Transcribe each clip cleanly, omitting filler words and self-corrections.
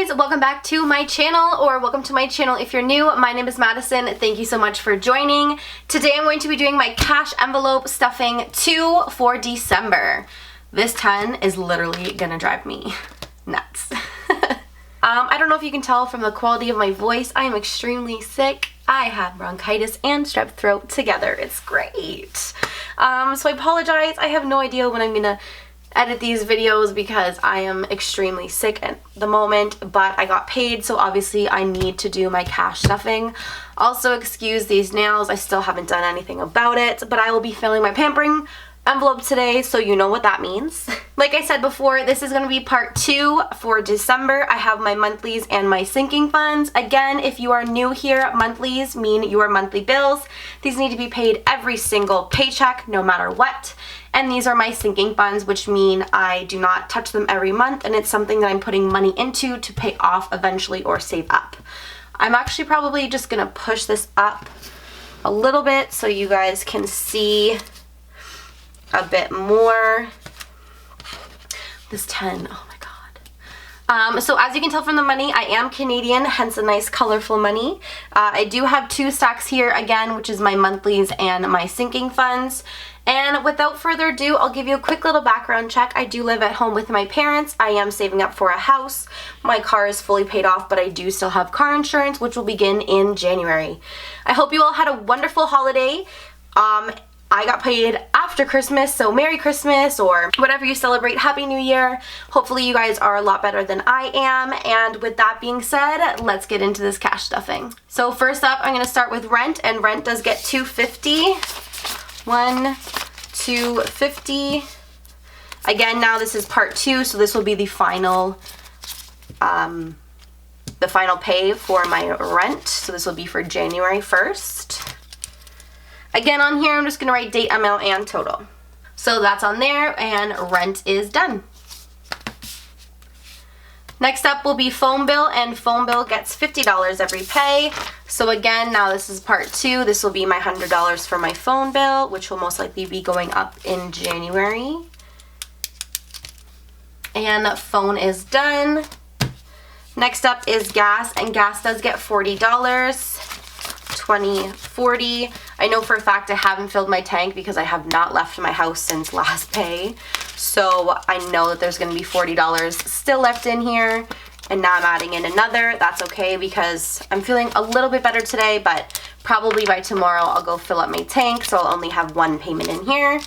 guys, welcome back to my channel, or welcome to my channel if you're new. My name is Madison. Thank you so much for joining. Today I'm going to be doing my cash envelope stuffing 2 for December. This 10 is literally gonna drive me nuts. I don't know if you can tell from the quality of my voice, I am extremely sick. I have bronchitis and strep throat together. It's great. So I apologize. I have no idea when I'm gonna edit these videos because I am extremely sick at the moment, but I got paid, so obviously I need to do my cash stuffing. Also, excuse these nails. I still haven't done anything about it, but I will be filling my pampering envelope today, so you know what that means. Like I said before, this is going to be part 2 for December. I have my monthlies and my sinking funds. Again, if you are new here, monthlies mean your monthly bills. These need to be paid every single paycheck, no matter what. And these are my sinking funds, which mean I do not touch them every month, and it's something that I'm putting money into to pay off eventually or save up. I'm actually probably just going to push this up a little bit so you guys can see a bit more. This 10, oh my god. So as you can tell from the money, I am Canadian, hence a nice colorful money. I do have 2 stacks here again, which is my monthlies and my sinking funds. And without further ado, I'll give you a quick little background check. I do live at home with my parents. I am saving up for a house. My car is fully paid off, but I do still have car insurance, which will begin in January. I hope you all had a wonderful holiday. I got paid after Christmas, so Merry Christmas, or whatever you celebrate, Happy New Year. Hopefully you guys are a lot better than I am, and with that being said, let's get into this cash stuffing. So first up, I'm going to start with rent, and rent does get $250. $250. Again, now this is part 2, so this will be the final pay for my rent, so this will be for January 1st. Again, on here, I'm just going to write date, amount, and total. So that's on there, and rent is done. Next up will be phone bill, and phone bill gets $50 every pay. So again, now this is part 2. This will be my $100 for my phone bill, which will most likely be going up in January. And phone is done. Next up is gas, and gas does get $40. 20, 40. I know for a fact I haven't filled my tank because I have not left my house since last pay. So I know that there's going to be $40 still left in here. And now I'm adding in another. That's okay because I'm feeling a little bit better today, but probably by tomorrow I'll go fill up my tank, so I'll only have 1 payment in here.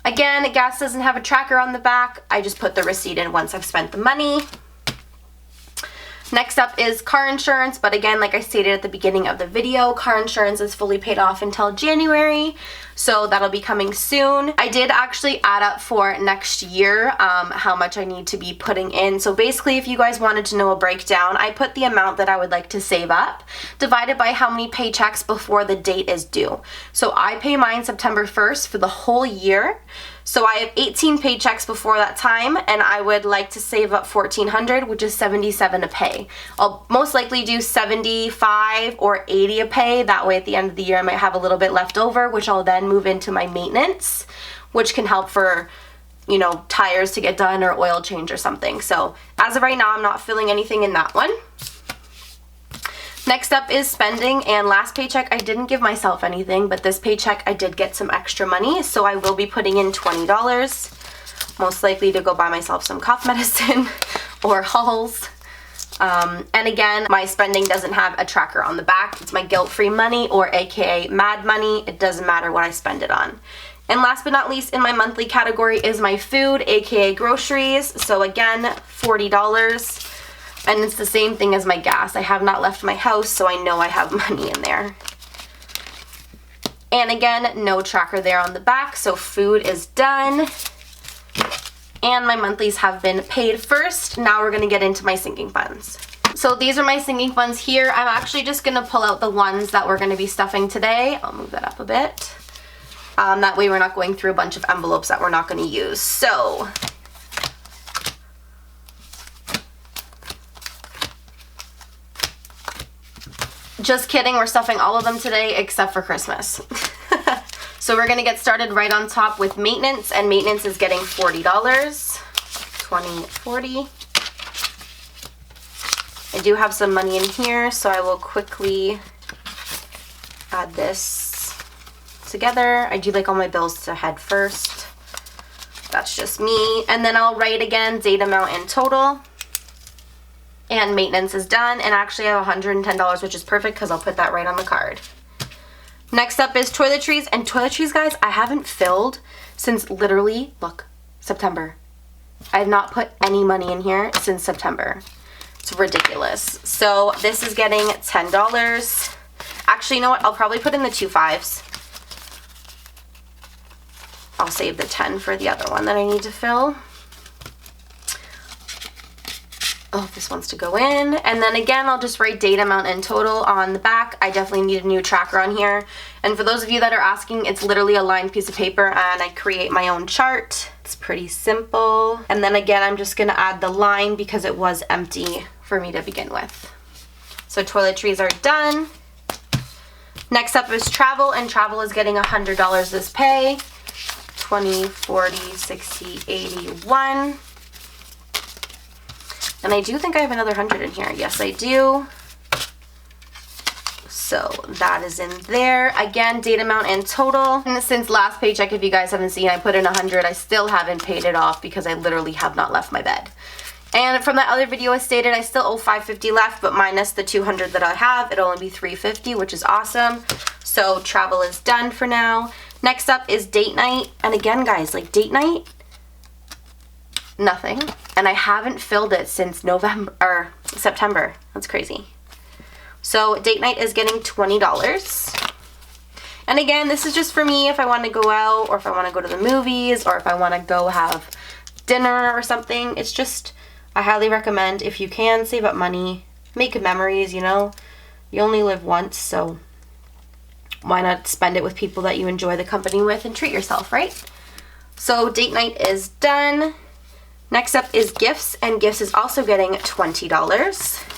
Again, gas doesn't have a tracker on the back. I just put the receipt in once I've spent the money. Next up is car insurance, but again, like I stated at the beginning of the video, car insurance is fully paid off until January, so that'll be coming soon. I did actually add up for next year how much I need to be putting in. So basically, if you guys wanted to know a breakdown, I put the amount that I would like to save up divided by how many paychecks before the date is due. So I pay mine September 1st for the whole year. So I have 18 paychecks before that time, and I would like to save up $1,400, which is $77 a pay. I'll most likely do $75 or $80 a pay. That way at the end of the year I might have a little bit left over, which I'll then move into my maintenance, which can help for, you know, tires to get done or oil change or something. So as of right now, I'm not filling anything in that one. Next up is spending, and last paycheck I didn't give myself anything, but this paycheck I did get some extra money, so I will be putting in $20, most likely to go buy myself some cough medicine or Halls. And again, my spending doesn't have a tracker on the back. It's my guilt-free money, or aka mad money. It doesn't matter what I spend it on. And last but not least, in my monthly category is my food, aka groceries. So again, $40. And it's the same thing as my gas. I have not left my house, so I know I have money in there. And again, no tracker there on the back, so food is done. And my monthlies have been paid first. Now we're gonna get into my sinking funds. So these are my sinking funds here. I'm actually just gonna pull out the ones that we're gonna be stuffing today. I'll move that up a bit. That way we're not going through a bunch of envelopes that we're not gonna use. So just kidding, we're stuffing all of them today except for Christmas. So we're gonna get started right on top with maintenance, and maintenance is getting $40. 20, 40. I do have some money in here, so I will quickly add this together. I do like all my bills to head first. That's just me. And then I'll write again date, amount, and total. And maintenance is done. And actually I have $110, which is perfect because I'll put that right on the card. Next up is toiletries. And toiletries, guys, I haven't filled since literally, look, September. I have not put any money in here since September. It's ridiculous. So this is getting $10. Actually, you know what? I'll probably put in the 2 5s. I'll save the 10 for the other one that I need to fill. Oh, this wants to go in. And then again, I'll just write date, amount, and total on the back. I definitely need a new tracker on here. And for those of you that are asking, it's literally a lined piece of paper and I create my own chart. It's pretty simple. And then again, I'm just gonna add the line because it was empty for me to begin with. So toiletries are done. Next up is travel, and travel is getting $100 this pay. 20, 40, 60, 81. And I do think I have another 100 in here. Yes, I do. So that is in there. Again, date, amount, and total. And since last paycheck, if you guys haven't seen, I put in 100. I still haven't paid it off because I literally have not left my bed. And from that other video I stated, I still owe $550 left, but minus the 200 that I have, it'll only be $350, which is awesome. So travel is done for now. Next up is date night. And again, guys, like date night, nothing. And I haven't filled it since November or September. That's crazy. So date night is getting $20. And again, this is just for me if I want to go out or if I want to go to the movies or if I want to go have dinner or something. It's just, I highly recommend if you can save up money, make memories, you know. You only live once, so why not spend it with people that you enjoy the company with and treat yourself, right? So date night is done. Next up is gifts, and gifts is also getting $20.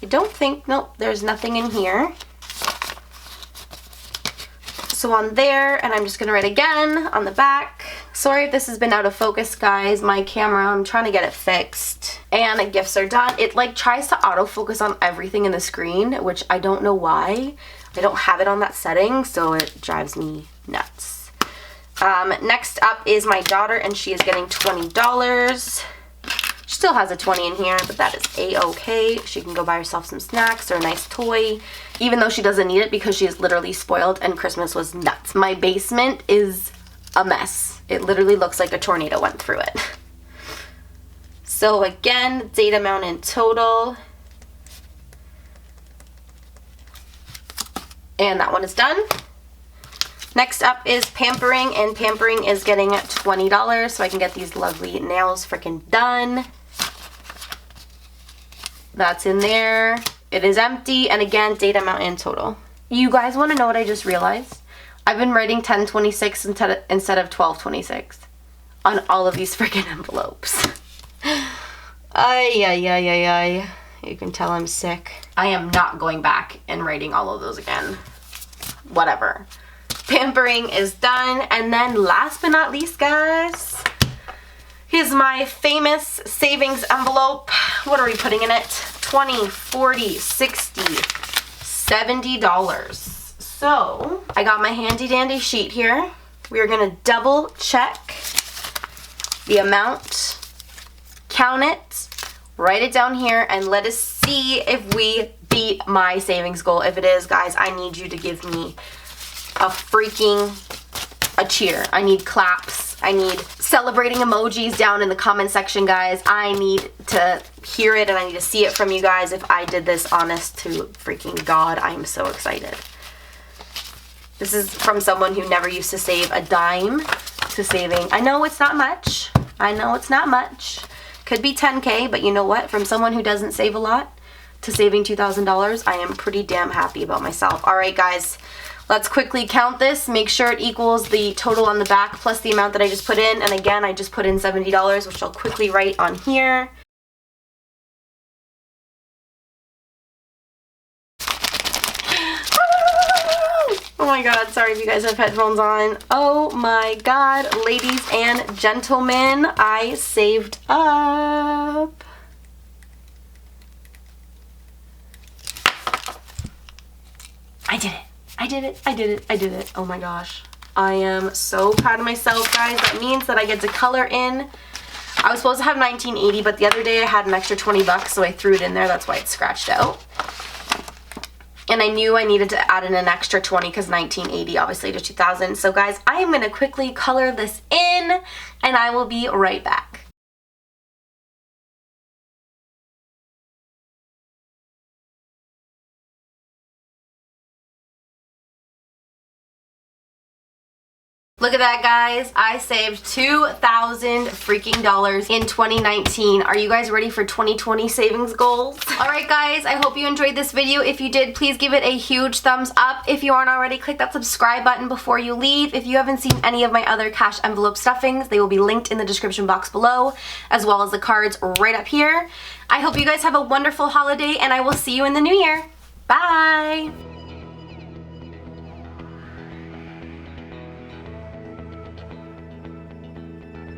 I don't think, nope, there's nothing in here. So on there, and I'm just gonna write again on the back. Sorry if this has been out of focus, guys. My camera, I'm trying to get it fixed. And gifts are done. It like tries to autofocus on everything in the screen, which I don't know why. I don't have it on that setting, so it drives me nuts. Next up is my daughter, and she is getting $20. She still has a 20 in here, but that is a-okay. She can go buy herself some snacks or a nice toy, even though she doesn't need it because she is literally spoiled and Christmas was nuts. My basement is a mess. It literally looks like a tornado went through it. So again, date, amount, and total. And that one is done. Next up is pampering, and pampering is getting $20 so I can get these lovely nails freaking done. That's in there. It is empty, and again, date, amount, and total. You guys want to know what I just realized? I've been writing 1026 instead of 1226 on all of these freaking envelopes. Ay, ay, ay, ay, ay. You can tell I'm sick. I am not going back and writing all of those again. Whatever. Pampering is done. And then last but not least, guys, here's my famous savings envelope. What are we putting in it? $20, $40, $60, $70. So I got my handy dandy sheet here. We are gonna double check the amount, count it, write it down here, and let us see if we beat my savings goal. If it is, guys, I need you to give me a cheer. I need claps. I need celebrating emojis down in the comment section, guys. I need to hear it and I need to see it from you guys. If I did this, honest to freaking God, I am so excited. This is from someone who never used to save a dime to saving. I know it's not much. I know it's not much. Could be 10K, but you know what? From someone who doesn't save a lot to saving $2,000, I am pretty damn happy about myself. All right, guys. Let's quickly count this, make sure it equals the total on the back plus the amount that I just put in. And again, I just put in $70, which I'll quickly write on here. Oh my God, sorry if you guys have headphones on. Oh my God, ladies and gentlemen, I saved up did it. I did it. I did it. I did it. Oh my gosh. I am so proud of myself, guys. That means that I get to color in. I was supposed to have 1980, but the other day I had an extra 20 bucks, so I threw it in there. That's why it's scratched out. And I knew I needed to add in an extra 20 because 1980 obviously to 2000. So guys, I am going to quickly color this in and I will be right back. Look at that, guys. I saved $2,000 freaking dollars in 2019. Are you guys ready for 2020 savings goals? All right, guys, I hope you enjoyed this video. If you did, please give it a huge thumbs up. If you aren't already, click that subscribe button before you leave. If you haven't seen any of my other cash envelope stuffings, they will be linked in the description box below, as well as the cards right up here. I hope you guys have a wonderful holiday, and I will see you in the new year. Bye.